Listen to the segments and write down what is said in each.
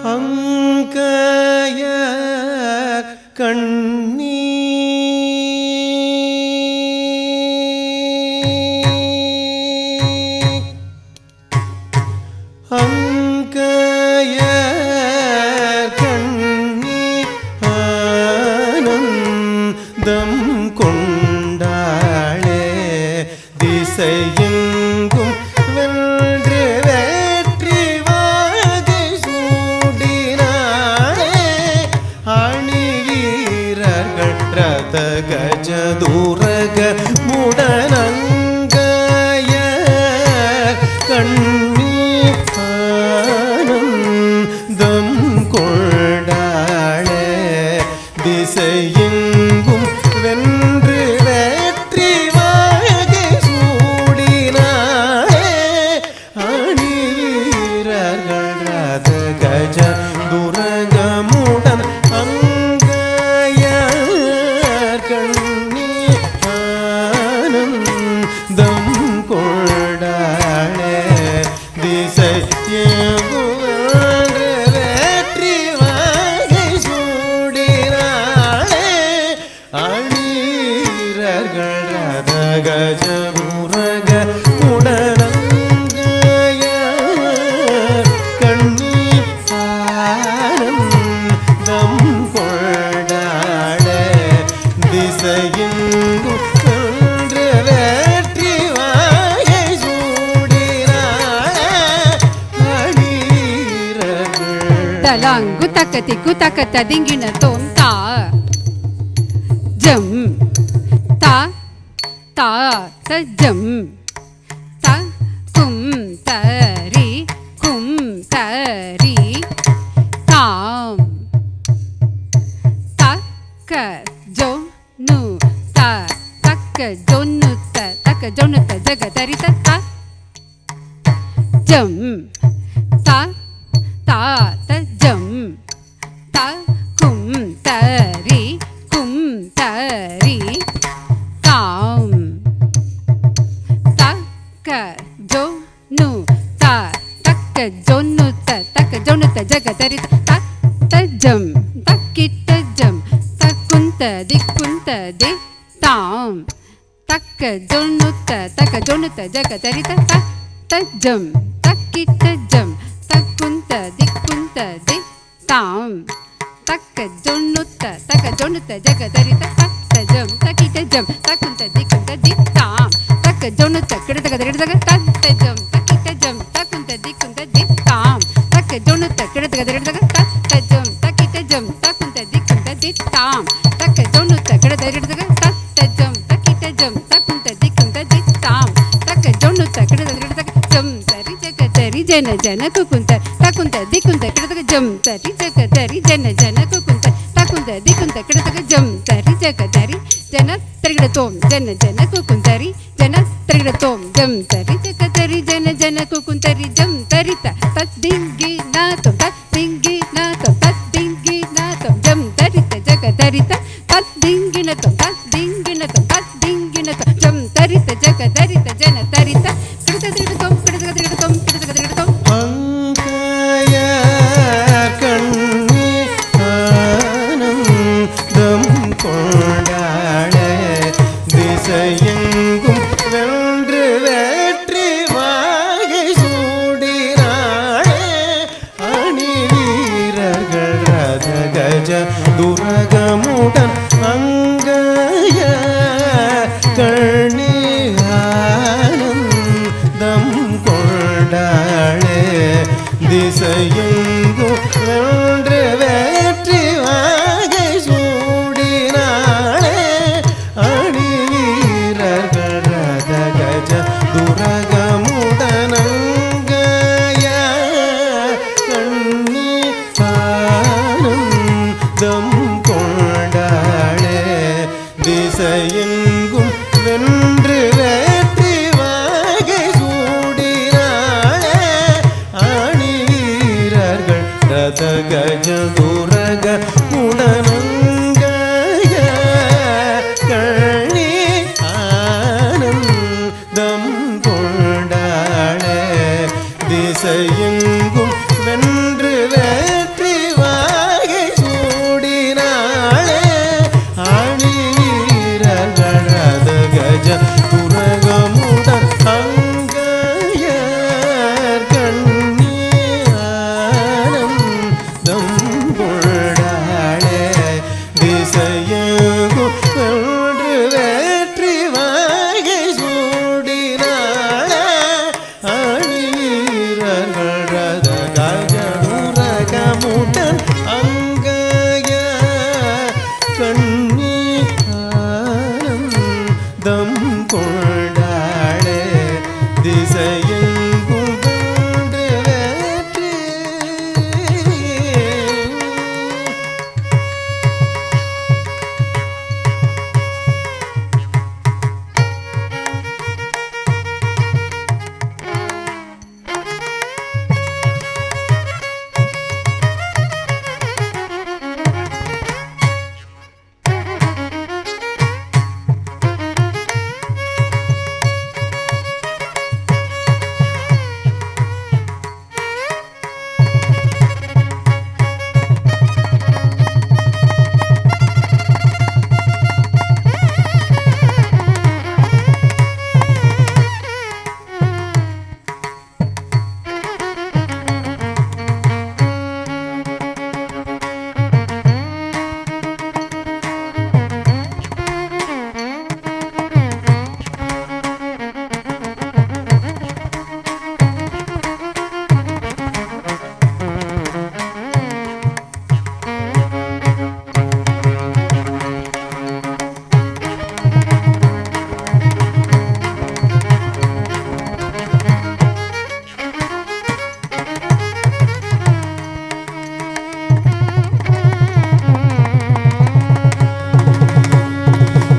அங்கைய கண்ணி அங்கைய கண்ணி ஆனந்தம் கொண்டாளே திசையெங்கும் வென்று வேற்றி வாகை சூடினாளே அணி வீரர்கள் ரத கஜ தூரக முடனங்கைய கண்ணி ஆனந்தம் கொண்டாளே திசையெங்கும் வென்று வேற்றி வாகை சூடினாளே அணி வீரர்கள் ரத கஜ துரகமுடன் அங்கைய கண்ணி ஆனந்தம் கொண்டாளே திசையெங்கும் வேற்றி வாகை சூடினாளே அணி வீரர்கள் ரத கஜ முரக உடனங்கைய கண்ணி ஆனந்தம் கொண்டாளே திசையெங்கும் வென்று வேற்றி வாகை சூடினாளே அணி வீரர்கள் தலாங்கு தக்கத்திக்கு தக்க ததிங்கின தோம் தா ஜம் தா தா த ஜம் த கும் தரி கும் தரி தாம் தக்க ஜோ நு த தக்க ஜொன்னு த தக்க ஜொன்னு த ஜக தரி த த ஜம் த த த ஜம் த கும் தரி கும் தரி தாம் தக்க ஜோ நு த தக்க ஜொன்னு த தக்க ஜொன்னு த ஜக தரி த த ஜம் தக்கிட்ட ஜம் தக்குந்த திக்குந்த தி தாம் தக்க ஜொன்னு த தக்க ஜொன்னு த ஜக தரி த த ஜம் தக்கிட்ட ஜம் தக்குந்த திக்குந்த தி தாம் தக்க ஜொன்னு த தக்க ஜொன்னு த ஜக தரி த ஜம் தக்கிட்ட ஜம் தக்குந்த திக்குந்த தி தாம் தக்க ஜொன்னு த கிடதக கிடதக த ஜம் தக்கிட்ட ஜம் தக்குந்த திக்குந்த தி தாம் தக்க ஜொன்னு த கிடதக கிடதக த ஜம் தக்கிட்ட ஜம் தக்குந்த திக்குந்த தி தாம் தக்க ஜொன்னு த கிடதக கிடதக த ஜம் தக்கிட்ட ஜம் தக்குந்த திக்குந்த தி தாம் தக்க ஜொன்னு த கிடதக கிடதக ஜம் தரி ஜக தரி ஜன ஜன குகுந்த தக்குந்த திக்குந்த கிடதக ஜம் தரி ஜக தரி ஜன ஜன குகுந்த தக்குந்த திக்குந்த கிடதக ஜம் தரி ஜக தரி ஜன தரிகிடத்தோம் ஜன ஜன குகுந்தரி ஜன தரிகிடத்தோம் ஜம் தரி ஜக தரி ஜன ஜன குகுந்தரி ஜம் தரித தத் திங்கி நாதம் தத் திங்கி நாதம் தத் திங்கி நாதம் ஜம் தரித ஜக தரித தத் திங்கி நாதம் தத் திங்கி நாதம் தத் திங்கி நாதம் ஜம் தரித ஜக தரித ஜன தரித கிடதகிடத்தோம் கிடதகிடத்தோம் கிடதகிடத்தோம் அங்கைய கண்ணி ஆனந்தம் கொண்டாளே திசையெங்கும் வென்று வேற்றி வாகை சூடினாளே அணி வீரர்கள் ரத கஜ துரகமுடன் அங்கைய கண்ணி ஆனந்தம் கொண்டாளே திசையெங்கும் வென்று வேற்றி வாகை சூடினாளே அணி வீரர்கள் ரத கஜ துரகமுடனங்கைய கண்ணி ஆனந்தம் கொண்டாளே திசையெங்கும் வென்று வேற்றி வாகை சூடினாளே அணி வீரர்கள் ரத கஜ துரகமுடன் அங்கையர் கண்ணீரம் கொண்டாளே திசையெங்கும் வென்று வெற்றி வகை சூடினாளே அணிவீரர்கள் ரத கஜனுரகமுடன் அங்கையர் கண்ணீரம் கொண்டாளே திசையெங்கும் வென்று வெற்றி.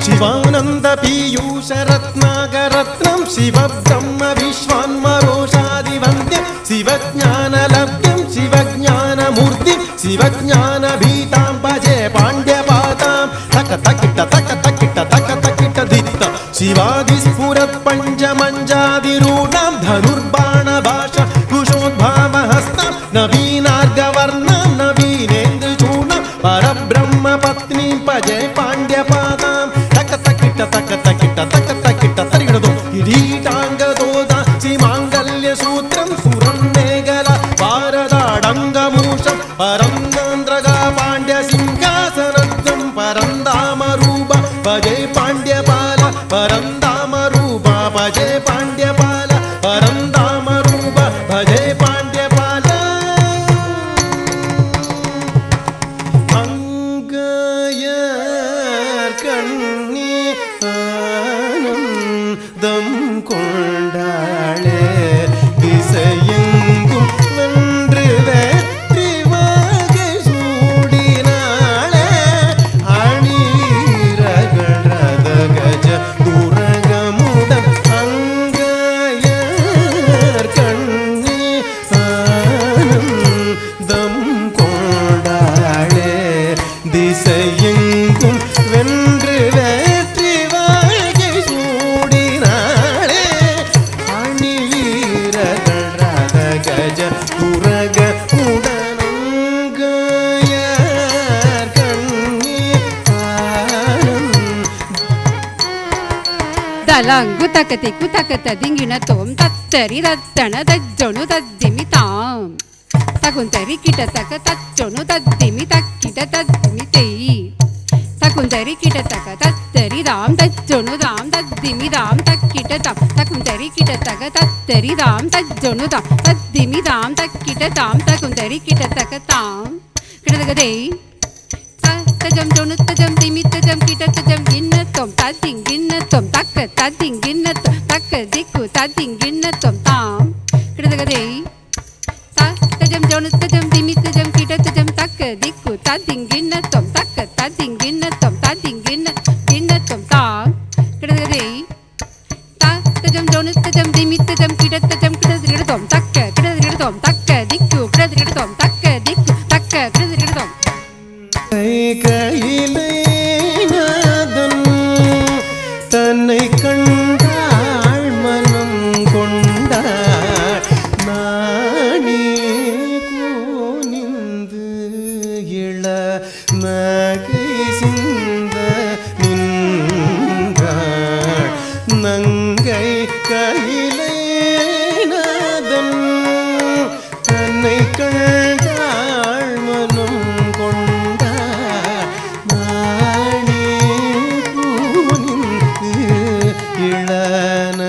शिवानंद पीयूष रत्नाकरत्नं शिवब्रह्म विश्वान्मरोषादिवन्द्यं शिवज्ञानलब्ध्यं शिवज्ञानमूर्तिं शिवज्ञानभीतां भजे पाण्ड्यपादां तक तकिट तक तकिट तक तकिट दित्त शिवादिस्फुरत् पञ्चमञ्जादिरूढां धनुर्बाणभाषा कुशोद्भावहस्तां नवीनार्घवर्णां नवीनेन्द्रचूर्णां परब्रह्मपत्नीं भजे पाण्ड्यपादां तक तकिट तरिगिडदो किरीटाङ्गदोद सीमाङ्गल्यसूत्रं सुरं मेघला पारदाडङ्गमूषं परन्दान्द्रगा पाण्ड्यसिंहासनस्थं परन्दामरूप भजे पाण्ड्यपाल परन्दामरूप भजे पाण्ड्यपाल परन्दामरूप भजे पाण्ड्यपाल அங்கையர் கண்ணீரம் கொண்டாளே திசையெங்கும் வென்று வெற்றி வகை சூடினாளே அணிவீரர்கள் ரத கஜ துரகமுடன் அங்கையர் கண்ணீரம் கொண்டாளே திசையெங்கும் வென்று வெற்றி வகை சூடினாளே அணிவீரர்கள் ரத கஜ துரக உடனங்கையர் கண்ணீரம் தலங்கு தக்கதி குத்தக்கத்த திங்கின தோம் தத்தரி தத்தன தஜ்ஜொணு தத்திமி தாம் தகுந்தரி கிட்ட தக்க தச்சொணு தத்திமி தக்கிட்ட தத்திமி தெய் தகுந்தரி கிட்ட தக்க தத்தரி தாம் தச்சொணு தாம் தத்திமி தாம் தக்கிட்ட தாம் தகுந்தரி கிட்ட தக்க தத்தரி தாம் தஜ்ஜொணு தாம் தத்திமி தாம் தக்கிட்ட தாம் தகுந்தரி கிட்ட தக்க தாம் கிட்டதக தெய் தஜம் ஜொணு தஜம் திமி தஜம் கிட்ட தஜம் கிண்ணத்தோம் தத்திங்கிண்ணத்தோம் தக்க தத்திங்கிண்ணத்தோம் தக்க திக்கு தத்திங்கிண்ணத்தோம் தாம் கிட்டதக தெய் தஜம் ஜொணு தஜம் திமி தஜம் கிட்ட தஜம் தக்க திக்கு தத்திங்கிண்ணத்தோம் தக்க தத்திங்கிண்ணத்தோம் தத்திங்கிண்ணத்தோம் தாம் கிட்டதக தெய் தஜம் ஜொணு தஜம் திமி தஜம் கிட்ட தஜம் கிட்டதம் தக்க கிட்டதம் தக்க திக்கு கிட்டதம் தக்க திக்கு தக்க கிட்டதம் கையிலே நாதன் தன்னை கண்டாள் மனம் கொண்டாள் நாணி கூனிந்து இள நகை சிந்த நின்றாள் நங்கை கையிலேநாதன் தன்னை கண்டாள் மனம் கொண்டார் நாணே பூனிந்து இளன